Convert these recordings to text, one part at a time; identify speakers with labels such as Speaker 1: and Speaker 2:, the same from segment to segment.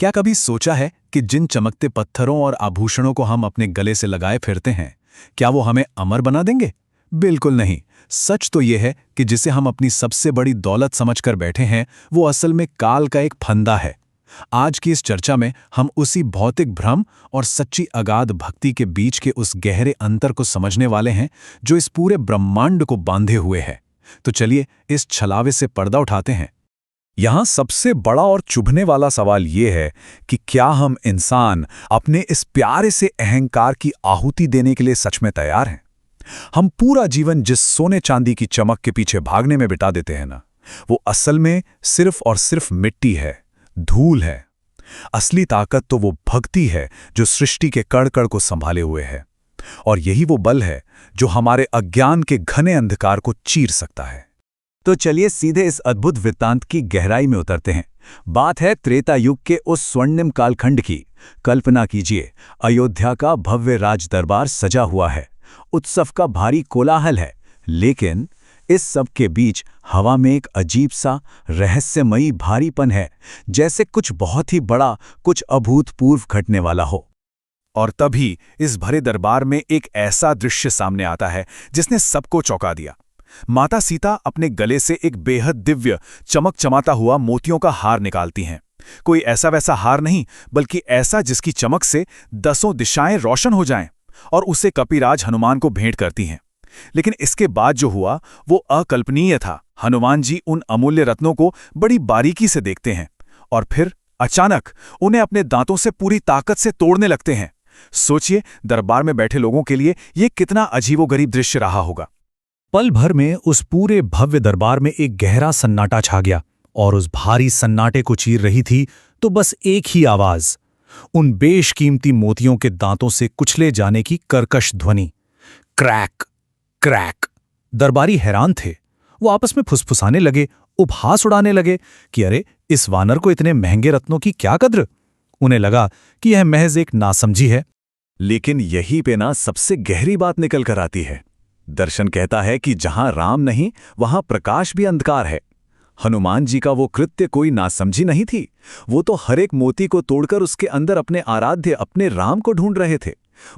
Speaker 1: क्या कभी सोचा है कि जिन चमकते पत्थरों और आभूषणों को हम अपने गले से लगाए फिरते हैं, क्या वो हमें अमर बना देंगे? बिल्कुल नहीं। सच तो यह है कि जिसे हम अपनी सबसे बड़ी दौलत समझकर बैठे हैं, वो असल में काल का एक फंदा है। आज की इस चर्चा में हम उसी भौतिक भ्रम और सच्ची अगाध भक्ति के बीच के उस गहरे अंतर को समझने वाले हैं जो इस पूरे ब्रह्मांड को बांधे हुए है। तो चलिए इस छलावे से पर्दा उठाते हैं। यहाँ सबसे बड़ा और चुभने वाला सवाल ये है कि क्या हम इंसान अपने इस प्यारे से अहंकार की आहुति देने के लिए सच में तैयार हैं? हम पूरा जीवन जिस सोने चांदी की चमक के पीछे भागने में बिता देते हैं ना, वो असल में सिर्फ और सिर्फ मिट्टी है, धूल है। असली ताकत तो वो भक्ति है जो सृष्टि के कण कण को संभाले हुए है, और यही वो बल है जो हमारे अज्ञान के घने अंधकार को चीर सकता है। तो चलिए सीधे इस अद्भुत वृत्तांत की गहराई में उतरते हैं। बात है त्रेता युग के उस स्वर्णिम कालखंड की। कल्पना कीजिए, अयोध्या का भव्य राज दरबार सजा हुआ है, उत्सव का भारी कोलाहल है, लेकिन इस सब के बीच हवा में एक अजीब सा रहस्यमयी भारीपन है, जैसे कुछ बहुत ही बड़ा, कुछ अभूतपूर्व घटने वाला हो। और तभी इस भरे दरबार में एक ऐसा दृश्य सामने आता है जिसने सबको चौंका दिया। माता सीता अपने गले से एक बेहद दिव्य, चमक चमाता हुआ मोतियों का हार निकालती हैं। कोई ऐसा वैसा हार नहीं, बल्कि ऐसा जिसकी चमक से 10 दिशाएं रोशन हो जाएं, और उसे कपिराज हनुमान को भेंट करती हैं। लेकिन इसके बाद जो हुआ वो अकल्पनीय था। हनुमान जी उन अमूल्य रत्नों को बड़ी बारीकी से देखते हैं और फिर अचानक उन्हें अपने दांतों से पूरी ताकत से तोड़ने लगते हैं। सोचिए, दरबार में बैठे लोगों के लिए यह कितना अजीबोगरीब दृश्य रहा होगा।
Speaker 2: पल भर में उस पूरे भव्य दरबार में एक गहरा सन्नाटा छा गया, और उस भारी सन्नाटे को चीर रही थी तो बस एक ही आवाज, उन बेशकीमती मोतियों के दांतों से कुचले जाने की कर्कश ध्वनि। Crack crack. दरबारी हैरान थे। वो आपस में फुसफुसाने लगे, उपहास उड़ाने लगे कि अरे, इस वानर को इतने महंगे रत्नों की क्या कद्र। उन्हें लगा कि यह महज एक नासमझी है।
Speaker 1: लेकिन यहीं पे ना सबसे गहरी बात निकल कर आती है। दर्शन कहता है कि जहां राम नहीं, वहां प्रकाश भी अंधकार है। हनुमान जी का वो कृत्य कोई नासमझी नहीं थी। वो तो हर एक मोती को तोड़कर उसके अंदर अपने आराध्य, अपने राम को ढूंढ रहे थे।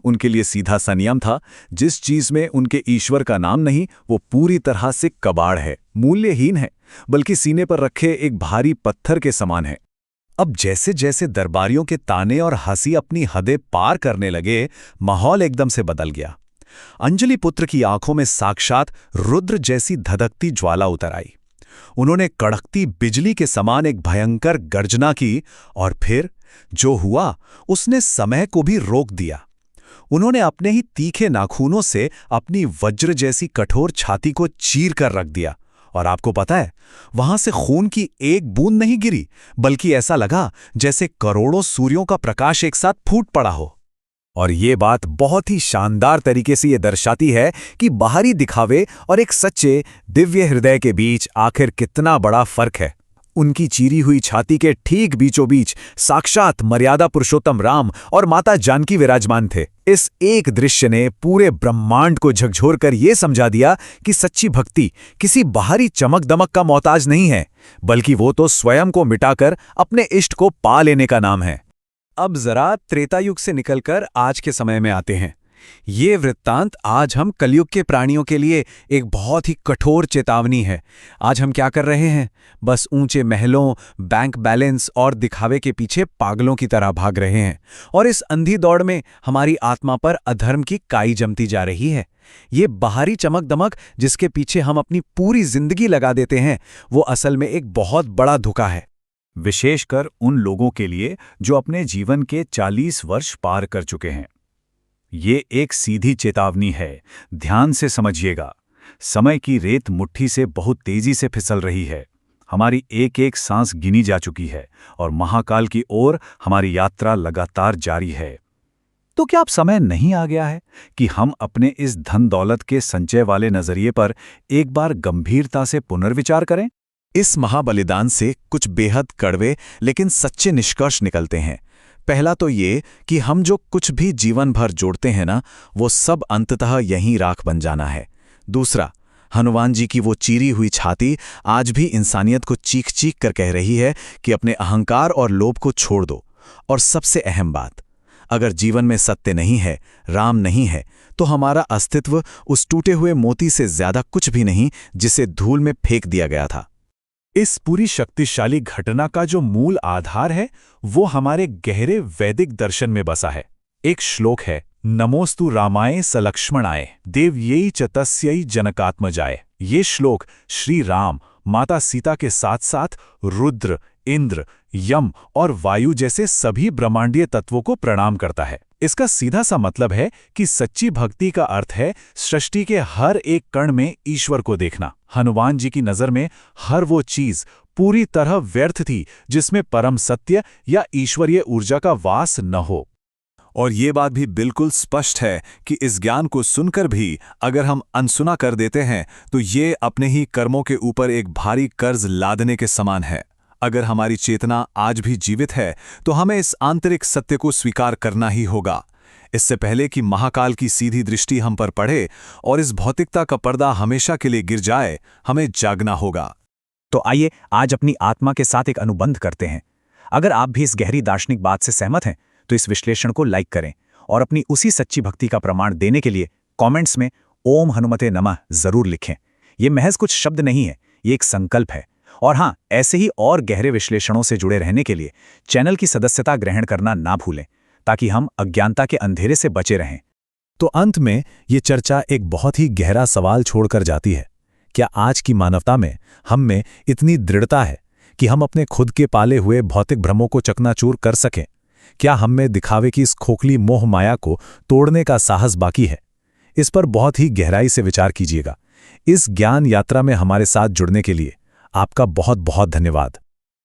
Speaker 1: उनके लिए सीधा सा नियम था, जिस चीज में उनके ईश्वर का नाम नहीं, वो पूरी तरह से कबाड़ है, मूल्यहीन है, बल्कि सीने पर रखे एक भारी पत्थर के समान है। अब जैसे जैसे दरबारियों के ताने और हंसी अपनी हदें पार करने लगे, माहौल एकदम से बदल गया। अंजलि पुत्र की आंखों में साक्षात रुद्र जैसी धधकती ज्वाला उतर आई। उन्होंने कड़कती बिजली के समान एक भयंकर गर्जना की, और फिर जो हुआ उसने समय को भी रोक दिया। उन्होंने अपने ही तीखे नाखूनों से अपनी वज्र जैसी कठोर छाती को चीर कर रख दिया, और आपको पता है, वहां से खून की एक बूंद नहीं गिरी, बल्कि ऐसा लगा जैसे करोड़ों सूर्यों का प्रकाश एक साथ फूट पड़ा हो। और ये बात बहुत ही शानदार तरीके से ये दर्शाती है कि बाहरी दिखावे और एक सच्चे दिव्य हृदय के बीच आखिर कितना बड़ा फर्क है। उनकी चीरी हुई छाती के ठीक बीचों बीच साक्षात मर्यादा पुरुषोत्तम राम और माता जानकी विराजमान थे। इस एक दृश्य ने पूरे ब्रह्मांड को झकझोर कर ये समझा दिया कि सच्ची भक्ति किसी बाहरी चमक दमक का मोहताज नहीं है, बल्कि वो तो स्वयं को मिटाकर अपने इष्ट को पा लेने का नाम है। अब जरा त्रेता युग से निकलकर आज के समय में आते हैं। ये वृत्तांत आज हम कलयुग के प्राणियों के लिए एक बहुत ही कठोर चेतावनी है। आज हम क्या कर रहे हैं? बस ऊंचे महलों, बैंक बैलेंस और दिखावे के पीछे पागलों की तरह भाग रहे हैं, और इस अंधी दौड़ में हमारी आत्मा पर अधर्म की काई जमती जा रही है। ये बाहरी चमक दमक जिसके पीछे हम अपनी पूरी जिंदगी लगा देते हैं, वो असल में एक बहुत बड़ा धोखा है। विशेषकर उन लोगों के लिए जो अपने जीवन के 40 वर्ष पार कर चुके हैं। ये एक सीधी चेतावनी है, ध्यान से समझिएगा। समय की रेत मुट्ठी से बहुत तेजी से फिसल रही है। हमारी एक एक सांस गिनी जा चुकी है, और महाकाल की ओर हमारी यात्रा लगातार जारी है। तो क्या अब समय नहीं आ गया है कि हम अपने इस धन दौलत के संचय वाले नजरिए पर एक बार गंभीरता से पुनर्विचार करें? इस महाबलिदान से कुछ बेहद कड़वे लेकिन सच्चे निष्कर्ष निकलते हैं। पहला तो ये कि हम जो कुछ भी जीवन भर जोड़ते हैं ना, वो सब अंततः यहीं राख बन जाना है। दूसरा, हनुमान जी की वो चीरी हुई छाती आज भी इंसानियत को चीख चीख कर कह रही है कि अपने अहंकार और लोभ को छोड़ दो और सबसे अहम बात, अगर जीवन में सत्य नहीं है, राम नहीं है, तो हमारा अस्तित्व उस टूटे हुए मोती से ज्यादा कुछ भी नहीं जिसे धूल में फेंक दिया गया था।
Speaker 3: इस पूरी शक्तिशाली घटना का जो मूल आधार है वो हमारे गहरे वैदिक दर्शन में बसा है। एक श्लोक है, नमोस्तु रामाय सलक्ष्मणाय देव्यै च तस्यै जनकात्मजाय। ये श्लोक श्री राम, माता सीता के साथ साथ रुद्र, इंद्र, यम और वायु जैसे सभी ब्रह्मांडीय तत्वों को प्रणाम करता है। इसका सीधा सा मतलब है कि सच्ची भक्ति का अर्थ है सृष्टि के हर एक कण में ईश्वर को देखना। हनुमान जी की नजर में हर वो चीज पूरी तरह व्यर्थ थी जिसमें परम सत्य या ईश्वरीय ऊर्जा का वास न हो।
Speaker 1: और ये बात भी बिल्कुल स्पष्ट है कि इस ज्ञान को सुनकर भी अगर हम अनसुना कर देते हैं तो ये अपने ही कर्मों के ऊपर एक भारी कर्ज लादने के समान है। अगर हमारी चेतना आज भी जीवित है तो हमें इस आंतरिक सत्य को स्वीकार करना ही होगा। इससे पहले कि महाकाल की सीधी दृष्टि हम पर पड़े और इस भौतिकता का पर्दा हमेशा के लिए गिर जाए, हमें जागना होगा।
Speaker 2: तो आइए आज अपनी आत्मा के साथ एक अनुबंध करते हैं। अगर आप भी इस गहरी दार्शनिक बात से सहमत हैं तो इस विश्लेषण को लाइक करें और अपनी उसी सच्ची भक्ति का प्रमाण देने के लिए कमेंट्स में ओम हनुमते नमः जरूर लिखें। ये महज कुछ शब्द नहीं है, ये एक संकल्प है। और हाँ, ऐसे ही और गहरे विश्लेषणों से जुड़े रहने के लिए चैनल की सदस्यता ग्रहण करना ना भूलें, ताकि हम अज्ञानता के अंधेरे से बचे रहें।
Speaker 1: तो अंत में ये चर्चा एक बहुत ही गहरा सवाल छोड़कर जाती है। क्या आज की मानवता में, हम में इतनी दृढ़ता है कि हम अपने खुद के पाले हुए भौतिक भ्रमों को चकनाचूर कर सकें? क्या हम में दिखावे की इस खोखली मोह माया को तोड़ने का साहस बाकी है? इस पर बहुत ही गहराई से विचार कीजिएगा। इस ज्ञान यात्रा में हमारे साथ जुड़ने के लिए आपका बहुत बहुत धन्यवाद।